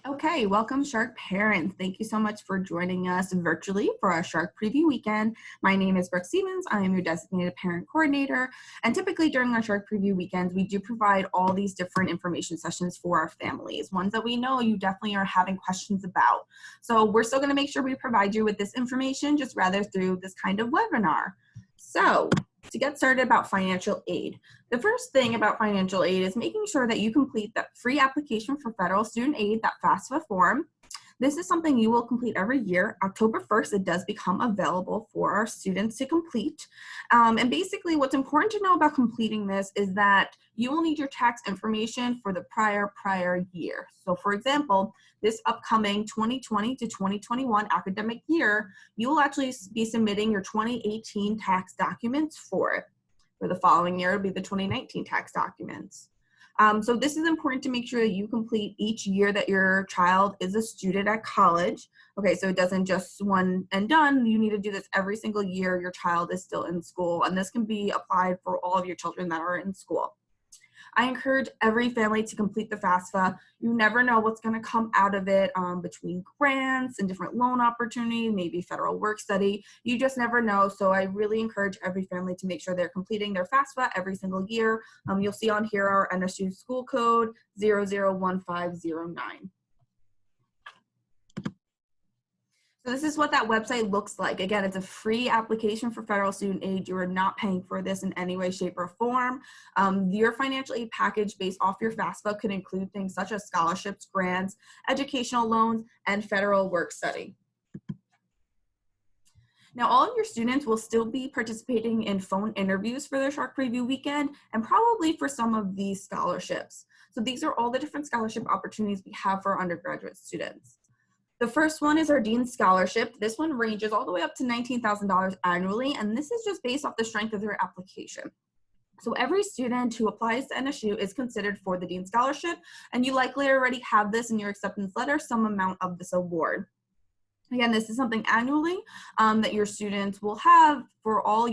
Okay, welcome Shark parents. Thank you so much for joining us virtually for our Shark Preview Weekend. My name is Brooke Stevens. I am your designated parent coordinator. And typically during our Shark Preview Weekends, we do provide all these different information sessions for our families, ones that we know you definitely are having questions about. So we're still gonna make sure we provide you with this information, just rather through this kind of webinar. So to get started about financial aid, the first thing about financial aid is making sure that you complete the free application for federal student aid, that FAFSA form. This is something you will complete every year. October 1st, it does become available for our students to complete. And basically what's important to know about completing this is that you will need your tax information for the prior year. So for example, this upcoming 2020 to 2021 academic year, you will actually be submitting your 2018 tax documents for it. For the following year, it'll be the 2019 tax documents. So this is important to make sure that you complete each year that your child is a student at college. Okay, so it doesn't just one and done. You need to do this every single year your child is still in school, and this can be applied for all of your children that are in school. I encourage every family to complete the FAFSA. You never know what's going to come out of it between grants and different loan opportunities, maybe federal work-study. You just never know. So I really encourage every family to make sure they're completing their FAFSA every single year. You'll see on here our NSU school code 001509. So this is what that website looks like. Again, it's a free application for federal student aid. You are not paying for this in any way, shape, or form. Your financial aid package based off your FAFSA could include things such as scholarships, grants, educational loans, and federal work-study. Now, all of your students will still be participating in phone interviews for their Shark Preview Weekend and probably for some of these scholarships. So these are all the different scholarship opportunities we have for our undergraduate students. The first one is our Dean Scholarship. This one ranges all the way up to $19,000 annually, and this is just based off the strength of their application. So every student who applies to NSU is considered for the Dean Scholarship, and you likely already have this in your acceptance letter, some amount of this award. Again, this is something annually that your students will have for all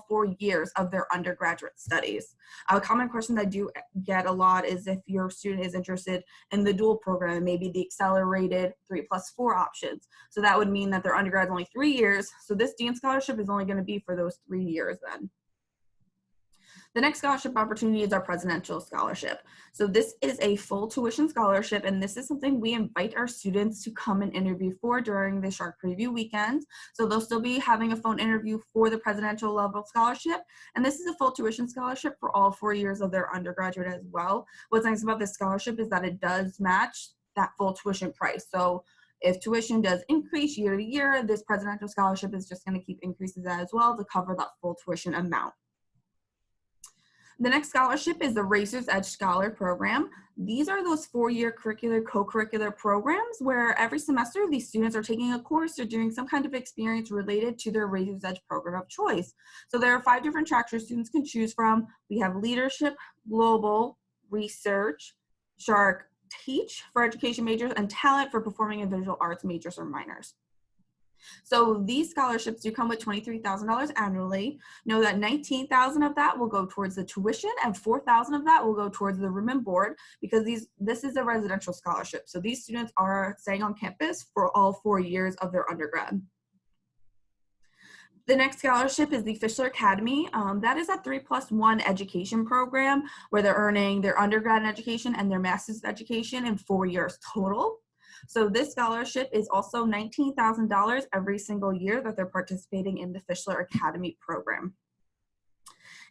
4 years of their undergraduate studies. A common question that I do get a lot is if your student is interested in the dual program, maybe the accelerated 3+4 options. So that would mean that their undergrad is only 3 years. So this Dean Scholarship is only going to be for those 3 years then. The next scholarship opportunity is our Presidential Scholarship. So this is a full tuition scholarship, and this is something we invite our students to come and interview for during the Shark Preview Weekend. So they'll still be having a phone interview for the presidential level scholarship, and this is a full tuition scholarship for all 4 years of their undergraduate as well. What's nice about this scholarship is that it does match that full tuition price. So if tuition does increase year to year, this presidential scholarship is just going to keep increases as well to cover that full tuition amount. The next scholarship is the Racers Edge Scholar Program. These are those 4-year curricular, co-curricular programs where every semester these students are taking a course or doing some kind of experience related to their Racers Edge program of choice. So there are 5 different tracks your students can choose from. We have Leadership, Global, Research, Shark, Teach for education majors, and Talent for performing and visual arts majors or minors. So these scholarships do come with $23,000 annually. Know that $19,000 of that will go towards the tuition and $4,000 of that will go towards the room and board because this is a residential scholarship. So these students are staying on campus for all 4 years of their undergrad. The next scholarship is the Fischler Academy. That is a 3+1 education program where they're earning their undergrad education and their master's education in 4 years total. So this scholarship is also $19,000 every single year that they're participating in the Fischler Academy program.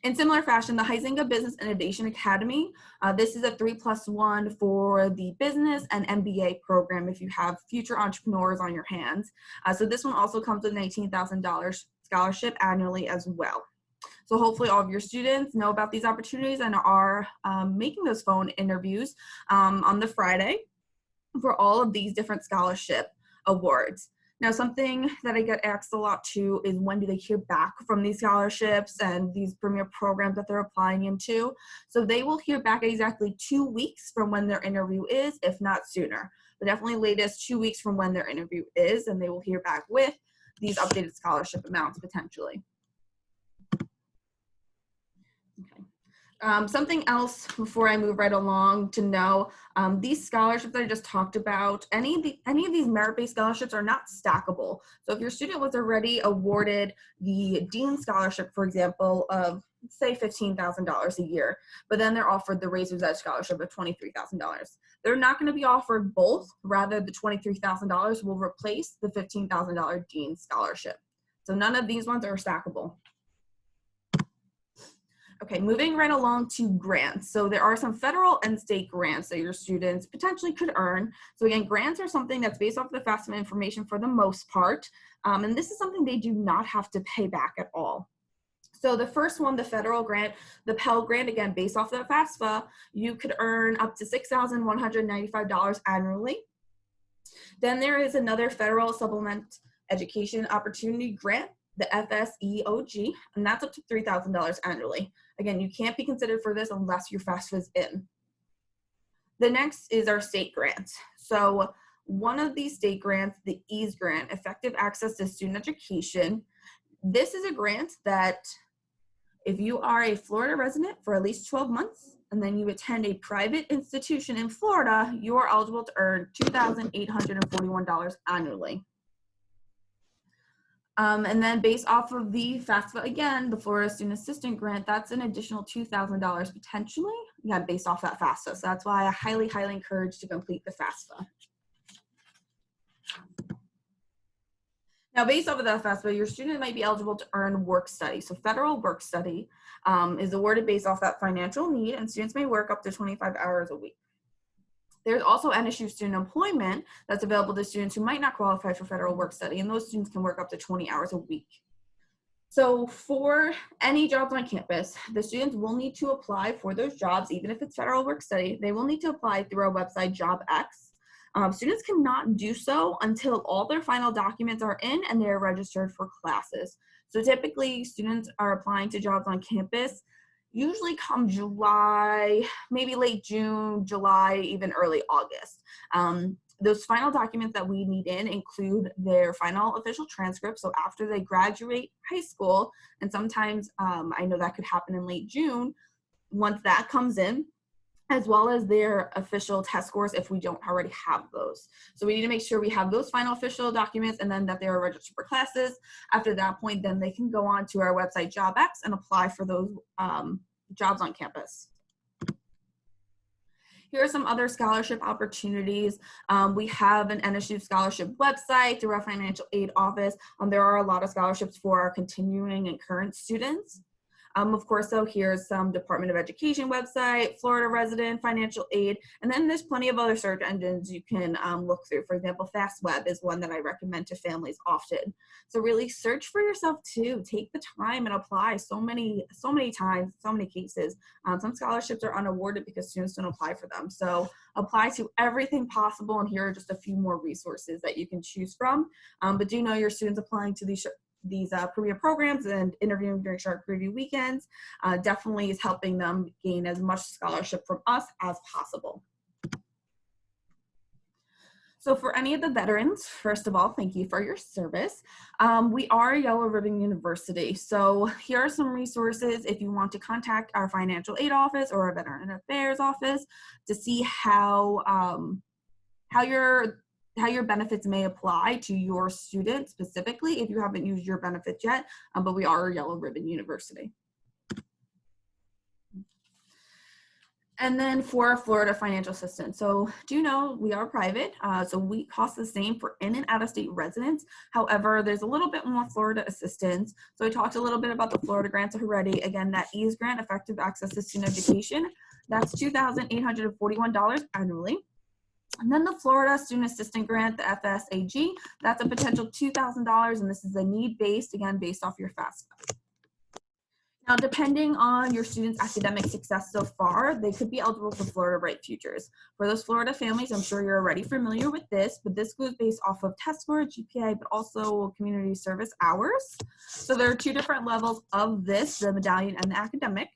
In similar fashion, the Huizenga Business Innovation Academy, this is a 3+1 for the business and MBA program if you have future entrepreneurs on your hands. So this one also comes with $19,000 scholarship annually as well. So hopefully all of your students know about these opportunities and are making those phone interviews on the Friday for all of these different scholarship awards. Now, something that I get asked a lot too is when do they hear back from these scholarships and these premier programs that they're applying into. So they will hear back exactly 2 weeks from when their interview is, if not sooner. But definitely latest 2 weeks from when their interview is, and they will hear back with these updated scholarship amounts potentially. Okay. Something else before I move right along to know, these scholarships that I just talked about, any of these merit-based scholarships are not stackable. So if your student was already awarded the Dean Scholarship, for example, of say $15,000 a year, but then they're offered the Razor's Edge Scholarship of $23,000. They're not going to be offered both. Rather, the $23,000 will replace the $15,000 Dean Scholarship. So none of these ones are stackable. Okay, moving right along to grants. So there are some federal and state grants that your students potentially could earn. So again, grants are something that's based off the FAFSA information for the most part. And this is something they do not have to pay back at all. So the first one, the federal grant, the Pell Grant, again, based off the FAFSA, you could earn up to $6,195 annually. Then there is another federal supplement education opportunity grant, the FSEOG, and that's up to $3,000 annually. Again, you can't be considered for this unless your FAFSA is in. The next is our state grants. So one of these state grants, the EASE grant, Effective Access to Student Education, this is a grant that if you are a Florida resident for at least 12 months, and then you attend a private institution in Florida, you are eligible to earn $2,841 annually. And then based off of the FAFSA, again, the Florida Student Assistant Grant, that's an additional $2,000 potentially, again, based off that FAFSA. So that's why I highly, highly encourage to complete the FAFSA. Now, based off of that FAFSA, your student might be eligible to earn WorkStudy. So federal WorkStudy is awarded based off that financial need, and students may work up to 25 hours a week. There's also NSU student employment that's available to students who might not qualify for federal WorkStudy, and those students can work up to 20 hours a week. So for any jobs on campus, the students will need to apply for those jobs, even if it's federal WorkStudy. They will need to apply through our website, JobX. Students cannot do so until all their final documents are in and they're registered for classes. So typically, students are applying to jobs on campus usually come July, maybe late June, July, even early August. Those final documents that we need in include their final official transcript. So after they graduate high school, and sometimes I know that could happen in late June, once that comes in, as well as their official test scores if we don't already have those. So we need to make sure we have those final official documents and then that they are registered for classes. After that point, then they can go on to our website JobX and apply for those jobs on campus. Here are some other scholarship opportunities. We have an NSU scholarship website through our financial aid office. There are a lot of scholarships for our continuing and current students. Of course, so here's some Department of Education website, Florida resident, financial aid, and then there's plenty of other search engines you can look through. For example, FastWeb is one that I recommend to families often. So really search for yourself too. Take the time and apply so many times, so many cases. Some scholarships are unawarded because students don't apply for them. So apply to everything possible, and here are just a few more resources that you can choose from. But do know your students applying to these premier programs and interviewing during shark review weekends definitely is helping them gain as much scholarship from us as possible. So for any of the veterans, first of all, thank you for your service. We are Yellow Ribbon University. So here are some resources if you want to contact our financial aid office or our Veteran Affairs office to see how your benefits may apply to your student specifically if you haven't used your benefits yet, but we are Yellow Ribbon University. And then for Florida financial assistance. So do know we are private, so we cost the same for in and out of state residents. However, there's a little bit more Florida assistance. So I talked a little bit about the Florida grants already. Again, that EASE grant, Effective Access to Student Education, that's $2,841 annually. And then the Florida Student Assistant Grant, the FSAG, that's a potential $2,000, and this is a need-based, again, based off your FAFSA. Now, depending on your student's academic success so far, they could be eligible for Florida Bright Futures. For those Florida families, I'm sure you're already familiar with this, but this goes based off of test score, GPA, but also community service hours. So there are two different levels of this, the medallion and the academic.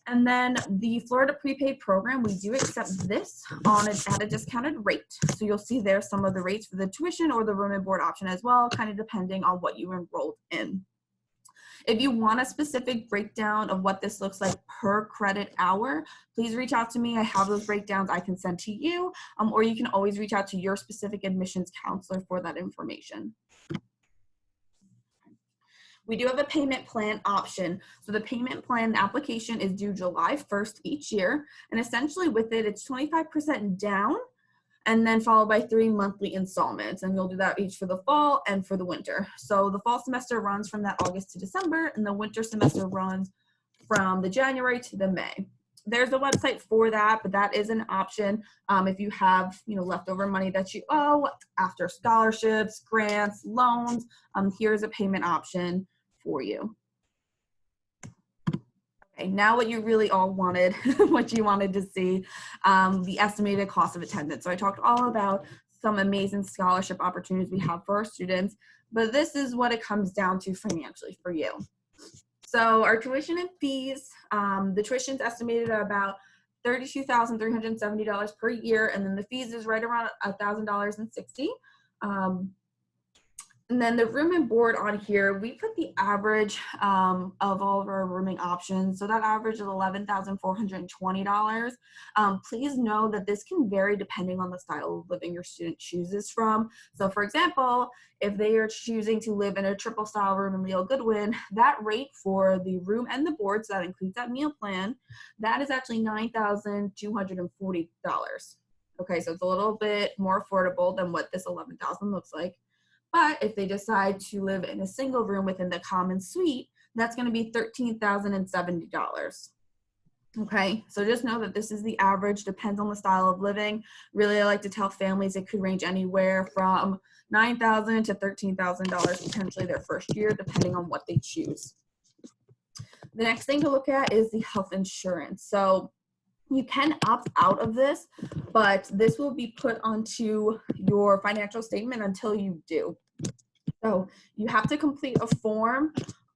And then the Florida prepaid program, we do accept this at a discounted rate. So you'll see there some of the rates for the tuition or the room and board option as well, kind of depending on what you enrolled in. If you want a specific breakdown of what this looks like per credit hour, please reach out to me. I have those breakdowns I can send to you, or you can always reach out to your specific admissions counselor for that information. We do have a payment plan option. So the payment plan application is due July 1st each year. And essentially with it, it's 25% down and then followed by 3 monthly installments. And you'll do that each for the fall and for the winter. So the fall semester runs from that August to December, and the winter semester runs from the January to the May. There's a website for that, but that is an option if you have, leftover money that you owe after scholarships, grants, loans. Here's a payment option for you. Okay, now what you really all wanted, what you wanted to see, the estimated cost of attendance. So I talked all about some amazing scholarship opportunities we have for our students, but this is what it comes down to financially for you. So our tuition and fees, the tuition is estimated at about $32,370 per year, and then the fees is right around $1,060. And then the room and board on here, we put the average of all of our rooming options. So that average is $11,420. Please know that this can vary depending on the style of living your student chooses from. So for example, if they are choosing to live in a triple style room in Leo Goodwin, that rate for the room and the board, so that includes that meal plan, that is actually $9,240. Okay, so it's a little bit more affordable than what this $11,000 looks like. But if they decide to live in a single room within the common suite, that's going to be $13,070. Okay, so just know that this is the average, depends on the style of living. Really, I like to tell families it could range anywhere from $9,000 to $13,000 potentially their first year, depending on what they choose. The next thing to look at is the health insurance. So you can opt out of this, but this will be put onto your financial statement until you do. So you have to complete a form.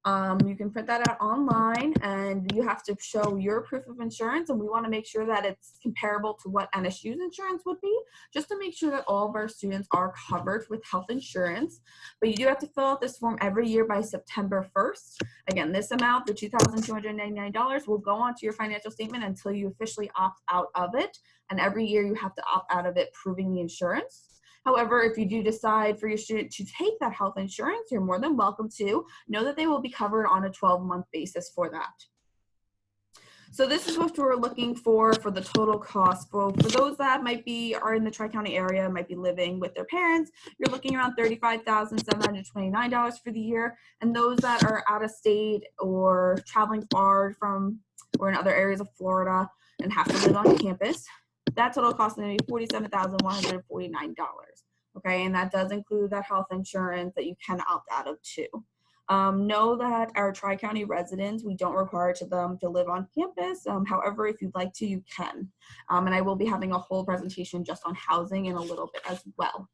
You can print that out online, and you have to show your proof of insurance, and we want to make sure that it's comparable to what NSU's insurance would be, just to make sure that all of our students are covered with health insurance. But you do have to fill out this form every year by September 1st. Again, this amount, the $2,299, will go onto your financial statement until you officially opt out of it, and every year you have to opt out of it, proving the insurance. However, if you do decide for your student to take that health insurance, you're more than welcome to. Know that they will be covered on a 12-month basis for that. So this is what we're looking for the total cost. For those that are in the Tri-County area, might be living with their parents, you're looking around $35,729 for the year. And those that are out of state or traveling far from or in other areas of Florida and have to live on campus, that total cost is going to be $47,149. Okay, and that does include that health insurance that you can opt out of too. Know that our Tri-County residents, we don't require them to live on campus. However, if you'd like to, you can. And I will be having a whole presentation just on housing in a little bit as well.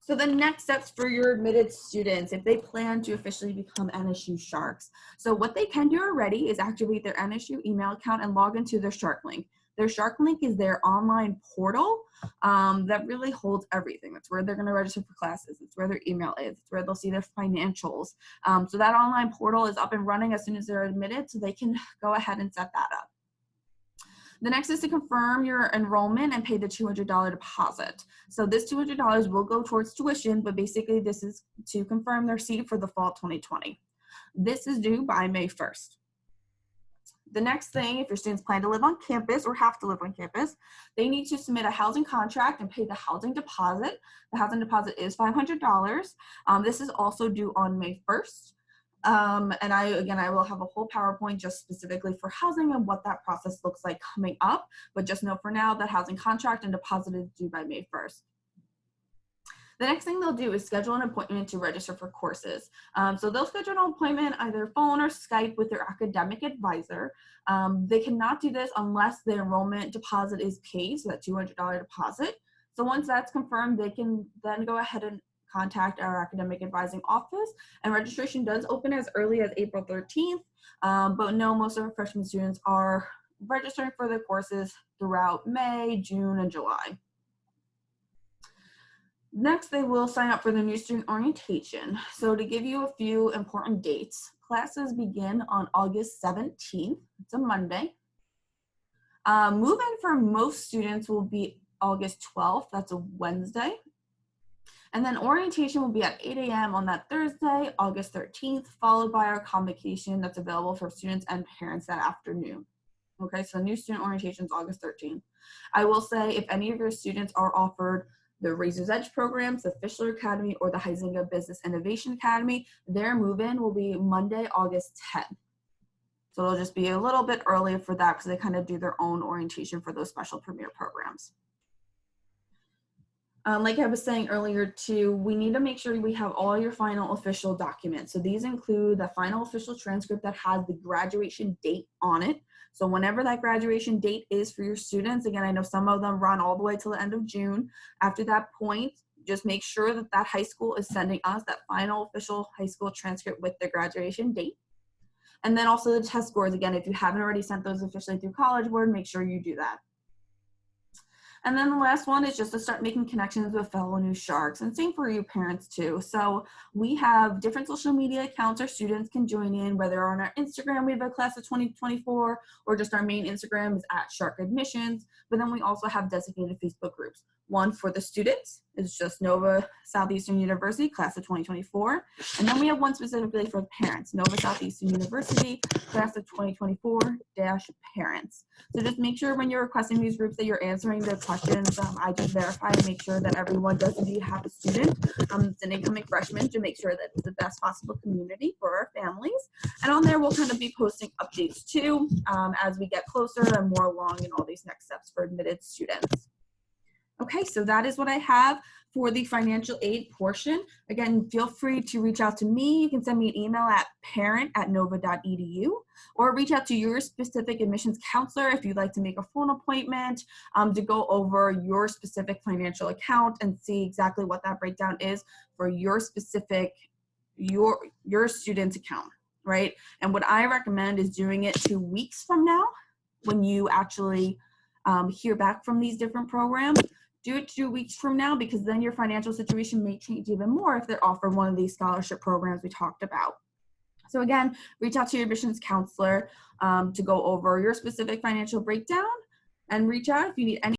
So the next steps for your admitted students, if they plan to officially become NSU Sharks. So what they can do already is activate their NSU email account and log into their Shark Link. Their Shark Link is their online portal that really holds everything. That's where they're going to register for classes. It's where their email is. It's where they'll see their financials. So that online portal is up and running as soon as they're admitted, so they can go ahead and set that up. The next is to confirm your enrollment and pay the $200 deposit. So this $200 will go towards tuition, but basically this is to confirm their seat for the fall 2020. This is due by May 1st. The next thing, if your students plan to live on campus or have to live on campus, they need to submit a housing contract and pay the housing deposit. The housing deposit is $500. This is also due on May 1st. And I will have a whole PowerPoint just specifically for housing and what that process looks like coming up. But just know for now that housing contract and deposit is due by May 1st. The next thing they'll do is schedule an appointment to register for courses. So they'll schedule an appointment either phone or Skype with their academic advisor. They cannot do this unless the enrollment deposit is paid, so that $200 deposit. So once that's confirmed, they can then go ahead and contact our academic advising office, and registration does open as early as April 13th, but no, most of our freshman students are registering for their courses throughout May, June, and July. Next, they will sign up for the new student orientation. So to give you a few important dates, classes begin on August 17th. It's a Monday. Move-in for most students will be August 12th. That's a Wednesday. And then orientation will be at 8 a.m. on that Thursday, August 13th, followed by our convocation that's available for students and parents that afternoon. Okay, so new student orientation is August 13th. I will say if any of your students are offered the Razor's Edge programs, the Fischler Academy, or the Huizinga Business Innovation Academy, their move-in will be Monday, August 10th. So it'll just be a little bit earlier for that because they kind of do their own orientation for those special premier programs. Like I was saying earlier too, we need to make sure we have all your final official documents. So these include the final official transcript that has the graduation date on it. So whenever that graduation date is for your students, again, I know some of them run all the way till the end of June. After that point, just make sure that that high school is sending us that final official high school transcript with the graduation date. And then also the test scores. Again, if you haven't already sent those officially through College Board, make sure you do that. And then the last one is just to start making connections with fellow new Sharks, and same for you parents too. So we have different social media accounts our students can join in, whether on our Instagram we have a class of 2024, or just our main Instagram is at Shark Admissions. But then we also have designated Facebook groups. One for the students is just Nova Southeastern University, class of 2024. And then we have one specifically for the parents, Nova Southeastern University, class of 2024-parents. So just make sure when you're requesting these groups that you're answering their questions. I just verify and make sure that everyone does indeed have a student. It's an incoming freshman to make sure that it's the best possible community for our families. And on there, we'll kind of be posting updates too as we get closer and more along in all these next steps for admitted students. Okay, so that is what I have for the financial aid portion. Again, feel free to reach out to me. You can send me an email at parent@nova.edu, or reach out to your specific admissions counselor if you'd like to make a phone appointment to go over your specific financial account and see exactly what that breakdown is for your specific, your student's account, right? And what I recommend is doing it 2 weeks from now when you actually hear back from these different programs. Do it 2 weeks from now, because then your financial situation may change even more if they're offered one of these scholarship programs we talked about. So again, reach out to your admissions counselor to go over your specific financial breakdown, and reach out if you need any